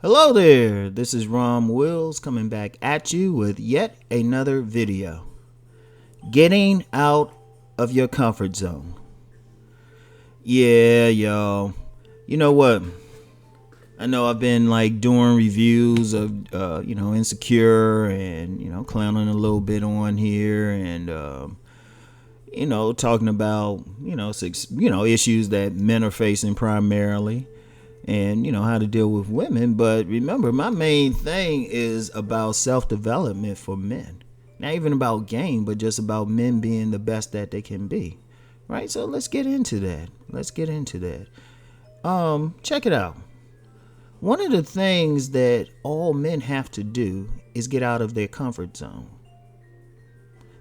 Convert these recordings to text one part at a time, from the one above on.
Hello there, this is Rom Wills coming back at you with yet another video. Getting out of your comfort zone. Yeah, y'all. You know what? I know I've been doing reviews of, Insecure and, clowning a little bit on here and, talking about, issues that men are facing primarily. And how to deal with women. But remember, my main thing is about self-development for men. Not even about game, but just about men being the best that they can be. Right? So let's get into that. Check it out. One of the things that all men have to do is get out of their comfort zone.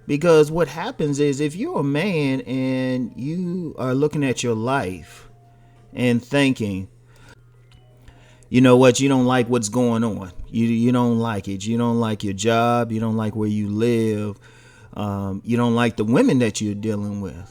Because what happens is, if you're a man and you are looking at your life and thinking, you know what, you don't like what's going on. You don't like it. You don't like your job. You don't like where you live. You don't like the women that you're dealing with.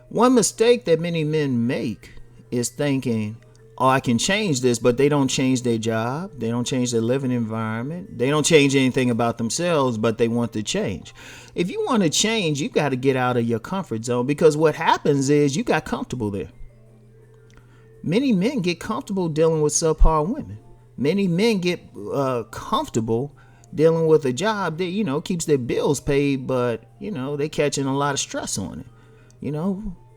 One mistake that many men make is thinking, oh, I can change this, but they don't change their job. They don't change their living environment. They don't change anything about themselves, but they want to change. If you want to change, you got to get out of your comfort zone, because what happens is you got comfortable there. Many men get comfortable dealing with subpar women. Many men get comfortable dealing with a job that, keeps their bills paid, but, they catching a lot of stress on it.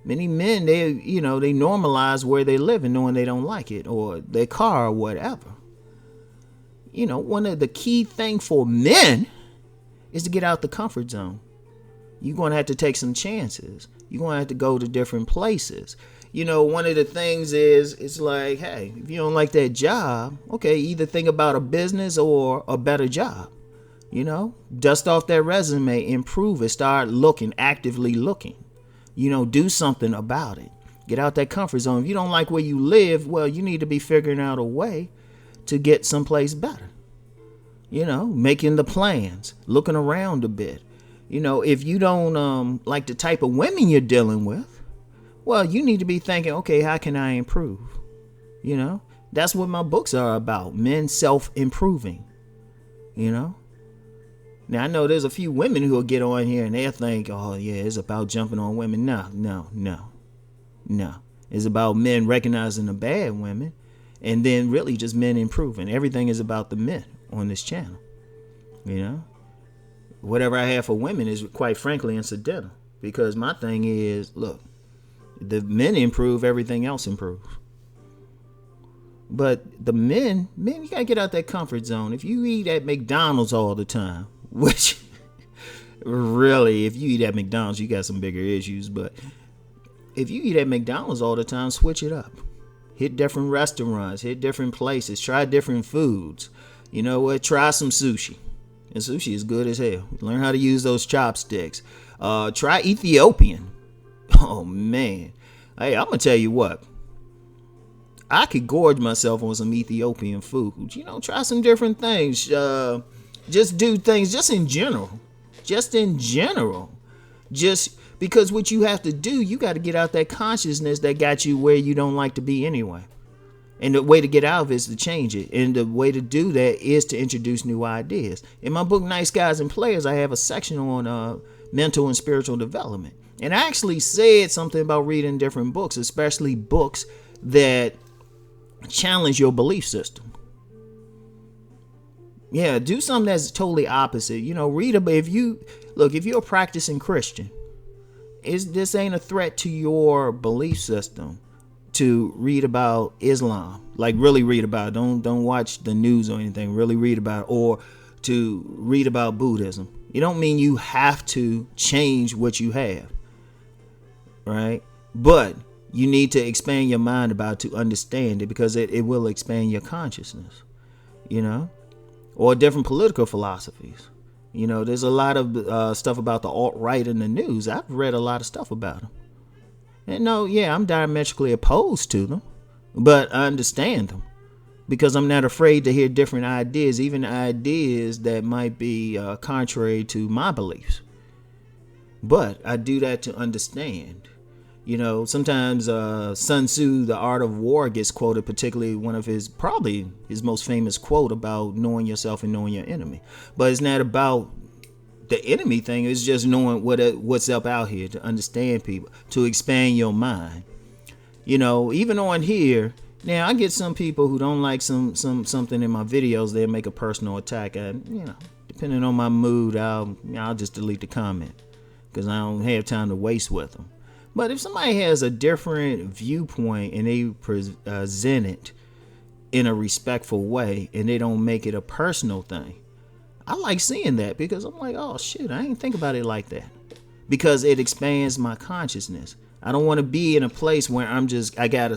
Many men, they normalize where they live and knowing they don't like it, or their car or whatever. One of the key things for men is to get out the comfort zone. You're going to have to take some chances. You're going to have to go to different places. One of the things is, it's like, hey, if you don't like that job, okay, either think about a business or a better job. Dust off that resume, improve it, start actively looking. Do something about it. Get out that comfort zone. If you don't like where you live, well, you need to be figuring out a way to get someplace better. Making the plans, looking around a bit. If you don't like the type of women you're dealing with, well, you need to be thinking, okay, how can I improve? That's what my books are about. Men self-improving. Now, I know there's a few women who will get on here and they'll think, oh, yeah, it's about jumping on women. No. It's about men recognizing the bad women, and then really just men improving. Everything is about the men on this channel. Whatever I have for women is, quite frankly, incidental. Because my thing is, look, the men improve, everything else improves. But the men, you gotta get out that comfort zone. If you eat at McDonald's all the time, which really, if you eat at McDonald's, you got some bigger issues. But if you eat at McDonald's all the time, switch it up. Hit different restaurants, hit different places, try different foods. You know what? Try some sushi. And sushi is good as hell. Learn how to use those chopsticks. Try Ethiopian. Oh, man. Hey, I'm going to tell you what. I could gorge myself on some Ethiopian food. Try some different things. Just do things just in general. Just because what you have to do, you got to get out that consciousness that got you where you don't like to be anyway. And the way to get out of it is to change it. And the way to do that is to introduce new ideas. In my book, Nice Guys and Players, I have a section on mental and spiritual development. And I actually said something about reading different books, especially books that challenge your belief system. Yeah, do something that's totally opposite. Read about, if you're a practicing Christian, this ain't a threat to your belief system to read about Islam. Really read about it. Don't watch the news or anything. Really read about it. Or to read about Buddhism. It don't mean you have to change what you have. Right? But you need to expand your mind about to understand it, because it will expand your consciousness. Or different political philosophies. There's a lot of stuff about the alt-right in the news. I've read a lot of stuff about them. And I'm diametrically opposed to them, but I understand them, because I'm not afraid to hear different ideas, even ideas that might be contrary to my beliefs. But I do that to understand. Sometimes Sun Tzu, The Art of War, gets quoted, particularly one of probably his most famous quote about knowing yourself and knowing your enemy. But it's not about the enemy thing. It's just knowing what's up out here, to understand people, to expand your mind. Even on here, now I get some people who don't like something in my videos. They'll make a personal attack. And, depending on my mood, I'll just delete the comment because I don't have time to waste with them. But if somebody has a different viewpoint and they present it in a respectful way and they don't make it a personal thing, I like seeing that, because I'm like, oh shit, I didn't think about it like that, because it expands my consciousness. I don't want to be in a place where I got a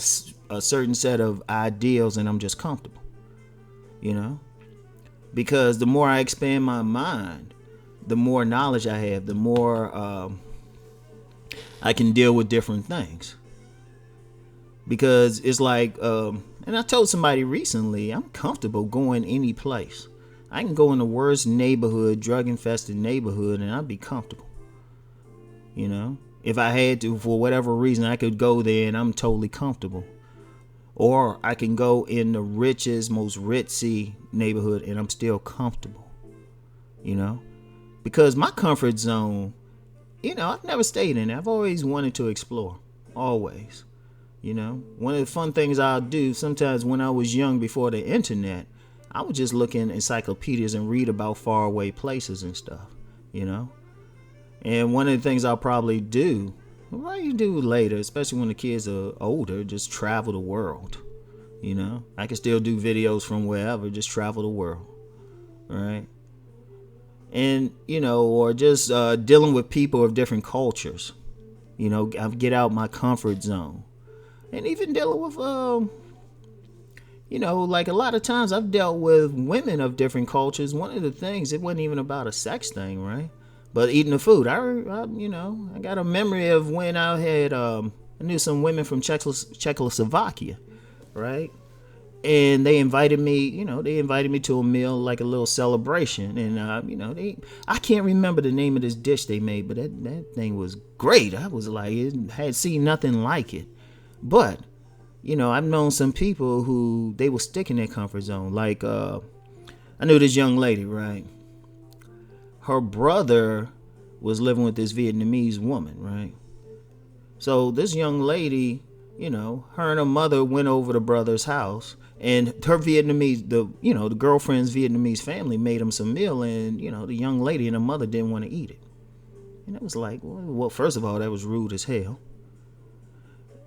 certain set of ideals and I'm just comfortable, because the more I expand my mind, the more knowledge I have, the more I can deal with different things. Because it's like, and I told somebody recently, I'm comfortable going any place. I can go in the worst neighborhood, drug-infested neighborhood, and I'd be comfortable. If I had to, for whatever reason, I could go there and I'm totally comfortable. Or I can go in the richest, most ritzy neighborhood and I'm still comfortable. Because my comfort zone, I've never stayed in it. I've always wanted to explore. Always. One of the fun things I'll do sometimes when I was young, before the internet, I would just look in encyclopedias and read about faraway places and stuff, And one of the things I'll probably do, later, especially when the kids are older, just travel the world. I can still do videos from wherever, just travel the world. Right? And, or just dealing with people of different cultures. I get out my comfort zone. And even dealing with, like a lot of times I've dealt with women of different cultures. One of the things, it wasn't even about a sex thing, right? But eating the food. I got a memory of when I had, I knew some women from Czechoslovakia, right? And they invited me, to a meal, like a little celebration. And, I can't remember the name of this dish they made, but that thing was great. I was like, it had seen nothing like it. But, I've known some people who, they will stick in their comfort zone. Like, I knew this young lady, right? Her brother was living with this Vietnamese woman, right? So this young lady, her and her mother went over to brother's house. And her Vietnamese, the girlfriend's Vietnamese family made him some meal, and, the young lady and her mother didn't want to eat it. And it was like, well, first of all, that was rude as hell.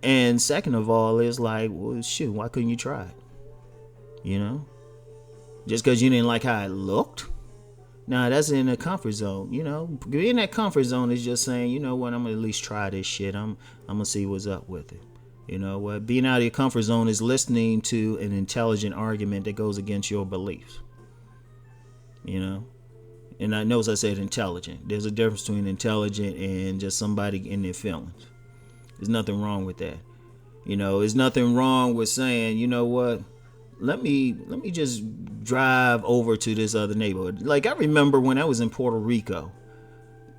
And second of all, it's like, well, shoot, why couldn't you try it? Just because you didn't like how it looked? Nah, that's in a comfort zone. Being in that comfort zone is just saying, you know what, I'm going to at least try this shit. I'm going to see what's up with it. Being out of your comfort zone is listening to an intelligent argument that goes against your beliefs. And I know, as I said, intelligent. There's a difference between intelligent and just somebody in their feelings. There's nothing wrong with that. There's nothing wrong with saying, you know what, let me just drive over to this other neighborhood. Like, I remember when I was in Puerto Rico,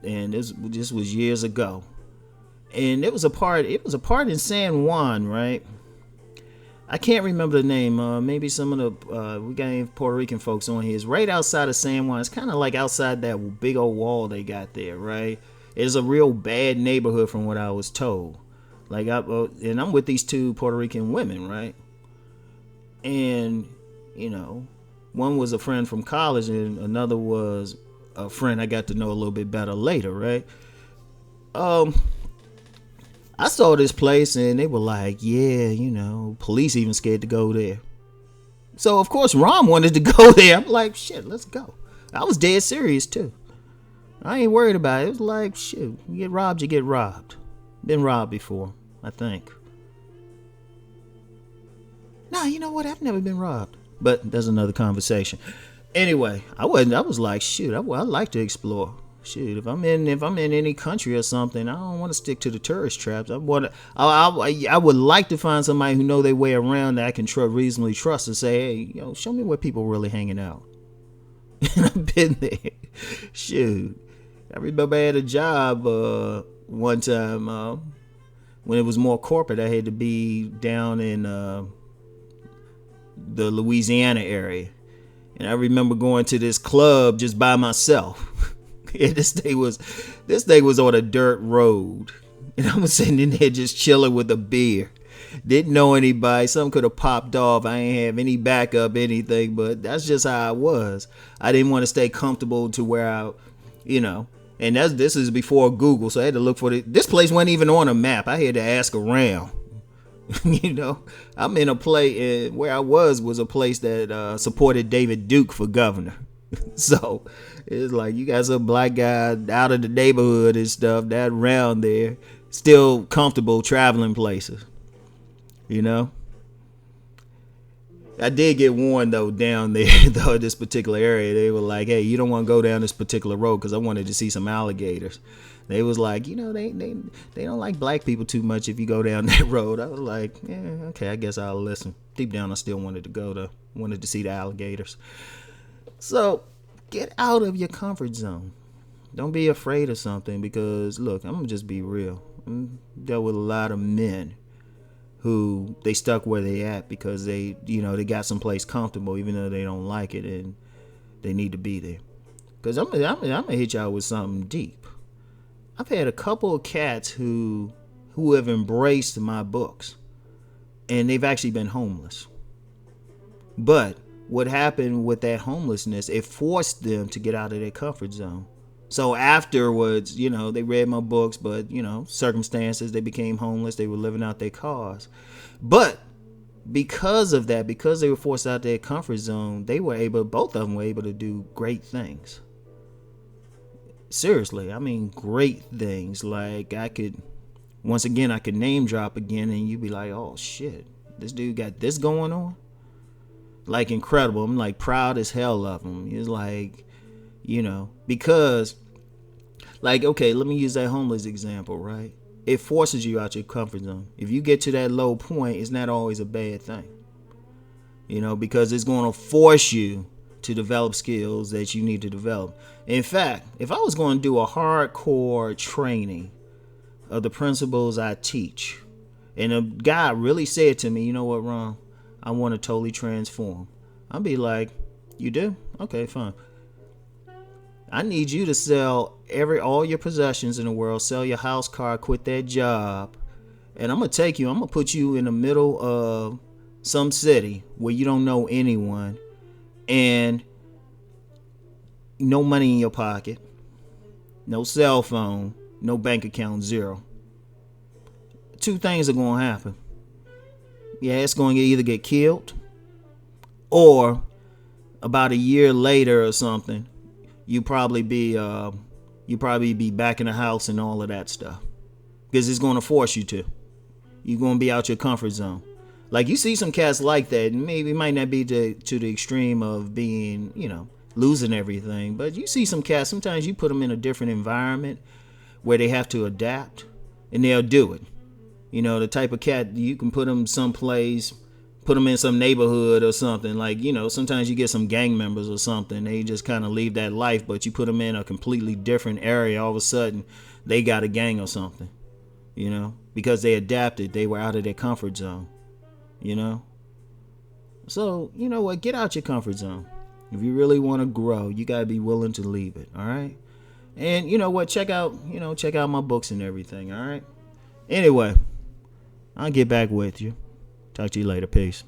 and this was years ago. And it was a part in San Juan, right? I can't remember the name. Maybe some of the, we got any Puerto Rican folks on here. It's right outside of San Juan. It's kind of like outside that big old wall they got there, right? It's a real bad neighborhood from what I was told. Like, and I'm with these two Puerto Rican women, right? And, one was a friend from college and another was a friend I got to know a little bit better later, right? I saw this place and they were like, yeah, police even scared to go there. So, of course, Rom wanted to go there. I'm like, shit, let's go. I was dead serious, too. I ain't worried about it. It was like, shit, you get robbed, you get robbed. Been robbed before, I think. Nah, you know what? I've never been robbed. But that's another conversation. Anyway, I was like, shoot, I like to explore. Shoot, if I'm in any country or something, I don't want to stick to the tourist traps. I would like to find somebody who know their way around that I can reasonably trust and say, hey, show me where people really hanging out. And I've been there. Shoot, I remember I had a job one time. when it was more corporate, I had to be down in the Louisiana area. And I remember going to this club just by myself. And this thing was on a dirt road. And I was sitting in there just chilling with a beer. Didn't know anybody. Something could have popped off. I ain't have any backup, anything, but that's just how I was. I didn't want to stay comfortable to where I, and this is before Google, so I had to look for this place wasn't even on a map. I had to ask around. I'm in a place where I was a place that supported David Duke for governor. So it's like you got some black guy out of the neighborhood and stuff that around there, still comfortable traveling places. I did get warned though down there though this particular area. They were like, hey, you don't want to go down this particular road, because I wanted to see some alligators. They was like, they don't like black people too much if you go down that road. I was like, yeah, okay, I guess I'll listen. Deep down I still wanted to go to wanted to see the alligators. So get out of your comfort zone. Don't be afraid of something, because look, I'm gonna just be real. I dealt with a lot of men who they stuck where they at because they got someplace comfortable, even though they don't like it and they need to be there. Because I'm gonna hit y'all with something deep. I've had a couple of cats who have embraced my books, and they've actually been homeless. But what happened with that homelessness, it forced them to get out of their comfort zone. So afterwards, they read my books, but, circumstances, they became homeless. They were living out their cars. But because of that, because they were forced out their comfort zone, both of them were able to do great things. Seriously, I mean, great things. Like I could name drop again, and you'd be like, oh shit, this dude got this going on. Like incredible. I'm like proud as hell of him. He's like, because like, okay, let me use that homeless example, right? It forces you out your comfort zone. If you get to that low point, it's not always a bad thing, because it's going to force you to develop skills that you need to develop. In fact, if I was going to do a hardcore training of the principles I teach, and a guy really said to me, you know what, Ron, I want to totally transform, I'd be like, you do? Okay, fine. I need you to sell all your possessions in the world, sell your house, car, quit that job, and I'm going to put you in the middle of some city where you don't know anyone, and no money in your pocket, no cell phone, no bank account, zero. Two things are going to happen. Yeah, it's going to either get killed, or about a year later or something, you probably be back in the house and all of that stuff, because it's going to force you to. You're going to be out your comfort zone. Like you see some cats like that, and maybe it might not be to the extreme of being, losing everything, but you see some cats, sometimes you put them in a different environment where they have to adapt, and they'll do it. The type of cat, you can put them someplace, put them in some neighborhood or something, like, sometimes you get some gang members or something, they just kind of leave that life, but you put them in a completely different area, all of a sudden they got a gang or something, because they adapted, they were out of their comfort zone, So, what, get out your comfort zone. If you really want to grow, you got to be willing to leave it, all right? And you know what, check out my books and everything, all right? Anyway, I'll get back with you. Talk to you later. Peace.